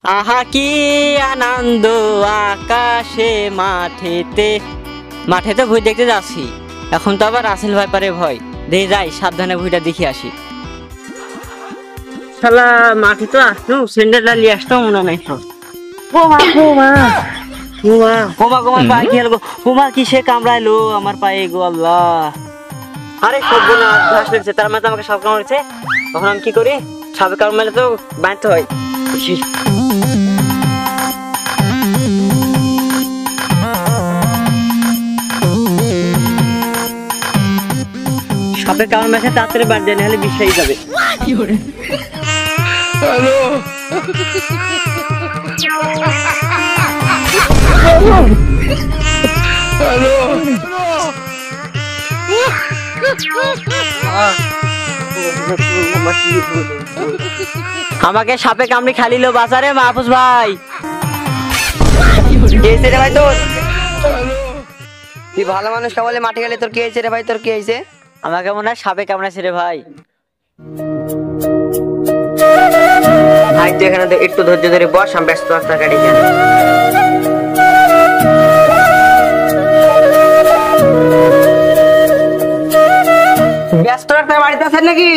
আহা কি আনন্দ আকাশে মাঠেতে। মাঠেতে ভুই দেখতে যাচ্ছি, এখন তো আবার রাসেল ভাইপারে ভয়। দেখে যাই, সাবধানে ভুইটা দেখে আসি। শালা মাঠে তো আসলো, স্যান্ডেলটা নিয়ে আসতাম মনে নাই। বোমা বোমা বোমা বোমা বোমা পায়ে কি হলো? বোমা কিসে কামড়াইলো আমার পায়ে গো আল্লাহ! আরে সর্বনাশ, ঘাস লেগেছে। তার মানে আমাকে সাপ কামড়েছে। তখন আমি কি করি? সাপে কামড়ালে তো বাঁধতে হয়। সাপে কামড় মেখে তাড়াতাড়ি বাড়ি দেয়, নাহলে বিষ হয়ে যাবে। আমাকে সাপে কামড়ি খালিল বাজারে মাহফুজ ভাই। কি হয়েছে রে ভাই তোর? তুই ভালো মানুষ বলে মাঠে গেলে তোর কি হয়েছে রে ভাই? তোর কি হয়েছে? আমাকে মনে হয় সাপে কামড়াছে রে ভাই। ভাই তুই এখানে একটু ধৈর্য ধরে বস, আমি ব্যস্ত রাস্তা গাড়ি যান। ব্যস্ত রাস্তা বাড়িতে আছেন নাকি?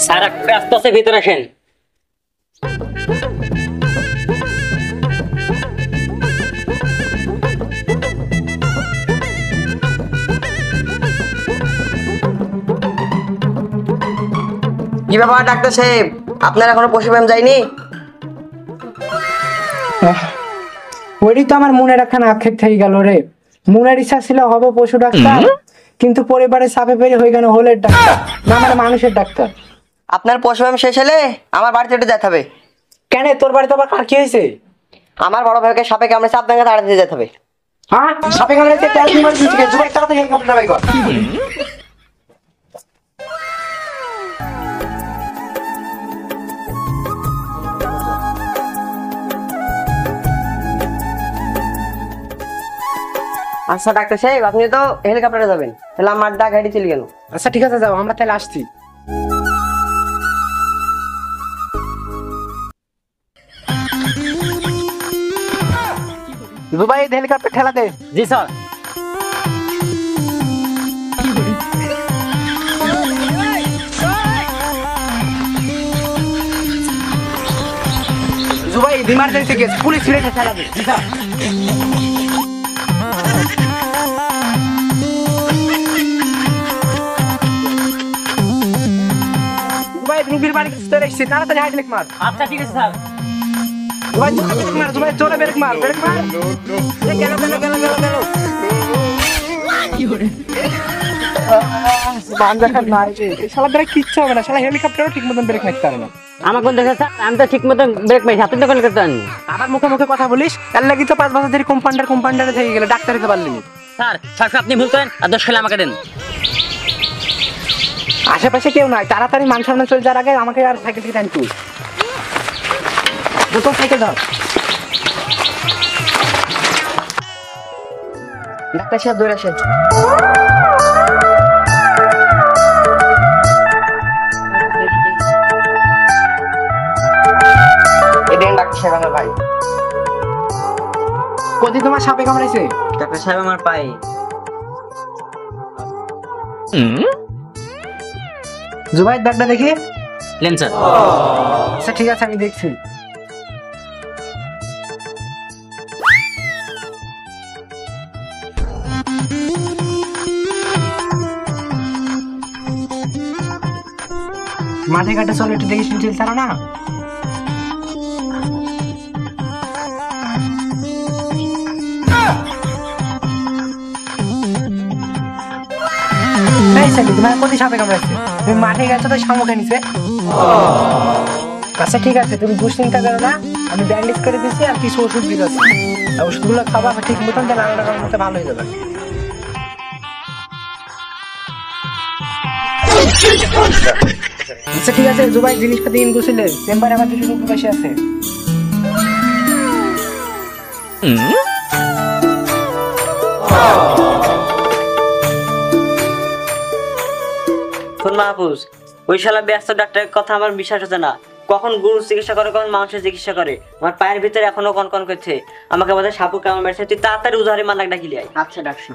স্যার ব্যস্ত আছে, ভিতরে আসেন। কি ব্যাপার ডাক্তার সাহেব, আপনার এখনো পশু ব্যায়াম যায়নি? ওইটাই তো আমার মনের একখানা আক্ষেপ থেকে গেল রে। মনের ইচ্ছা ছিল হব পশু ডাক্তার, কিন্তু পরিবারে চাপে পেরে হয়ে গেল হোলের ডাক্তার, না মানে মানুষের ডাক্তার। আপনার পশু ব্যায়াম শেষ হলে আমার বাড়িতে একটু যেতে হবে। কেন, তোর বাড়িতে আবার কার কি হয়েছে? আমার বড় ভাইকে সাপে কামড়েছে, আপনাকে তাড়াতাড়ি যেতে হবে। হ্যাঁ, সাপে কামড়েছে, তেল নিমার দিচ্ছে কে? জুবাই তাড়াতাড়ি হেলিকপ্টার বাই কর। আচ্ছা ডাক্তার সাহেব, আপনি তো হেলিকপ্টারে যাবেন, তাহলে আমার ডাক গাড়ি চলে গেল। আচ্ছা ঠিক আছে, যাও, আমরা তাহলে আসছি। জুবাই হেলিকপ্টার ঠেলা দে। জি স্যার। জুবাই ইমার্জেন্সি কেস, পুলিশ ছিঁড়ে ঠেলা দে। জি স্যার। জুবাই রুগীর বাড়ি কাছে চলে এসেছি, তাড়াতাড়ি হাইড্রোলিক মার। আচ্ছা ঠিক আছে স্যার। জুবাই ব্রেক মার, জুবাই জোরে ব্রেক মার, ব্রেক মার। এই গেল গেল গেল গেল গেল। কি হরে? বান দেখার নাই রে, এই শালা ব্রেক কিচ্ছু হবে না, শালা হেলিকপ্টারও ঠিক মতন ব্রেক মারতে পারে না। আমার কোন দেখে স্যার? আমি তো ঠিক মতো ব্রেক মারি, আপনি তো কোন করতে পারেন? আবার মুখে মুখে কথা বলিস, এর লাগি তো 5 বছর ধরে কম্পাউন্ডারে থেকে গেল, ডাক্তার হতে পারলি না। স্যার স্যার আপনি ভুল করেন, আর 10 খেলে আমাকে দেন। আশেপাশে কেউ নাই, তাড়াতাড়ি মান সামনে চলে যাওয়ার আগে আমাকে আর সাইকেল থেকে টান তুই। দুটো সাইকেল ধর। ডাক্তার সাহেব দৌড়ে আসেন। এদিন ডাক্তার সাহেব আমার ভাই। কদি তোমার সাপে কামড়াইছে? ডাক্তার সাহেব আমার পায়ে। জুবাই ব্যাগটা দেখি। Lane sir. আচ্ছা ঠিক আছে, আমি দেখছি। মাঠে ঘাটে চলো, একটু দেখি শুনছিল তারা না। তোমার কোথায় সাপে কামড়াচ্ছে? তুমি মাঠে গেছো তো শামুকে নিছে। আচ্ছা ঠিক আছে, তুমি দুশ্চিন্তা করো না, আমি ব্যান্ডেজ করে দিচ্ছি আর কিছু ওষুধ দিচ্ছি। ওষুধগুলো খাবা ঠিক মতন, তাহলে রান্নাটার মতো ভালো হয়ে যাবে। আচ্ছা ঠিক আছে জুবাই, জিনিসপাতি ইন গুছিলে চেম্বারে আমার কিছু লোক বসে আছে। শোন মাহফুজ, ওই শালা ব্যস্ত ডাক্তারের কথা আমার বিশ্বাস হচ্ছে না। কখন গরু চিকিৎসা করে, কখন মাংসের চিকিৎসা করে। আমার পায়ের ভিতরে এখনো কনকন করছে। আমাকে বলছে সাপু কেমন মেরেছে, তুই তাড়াতাড়ি উজাহারি মান্নাক ডাকি লিয়াই। আচ্ছা ডাকছো।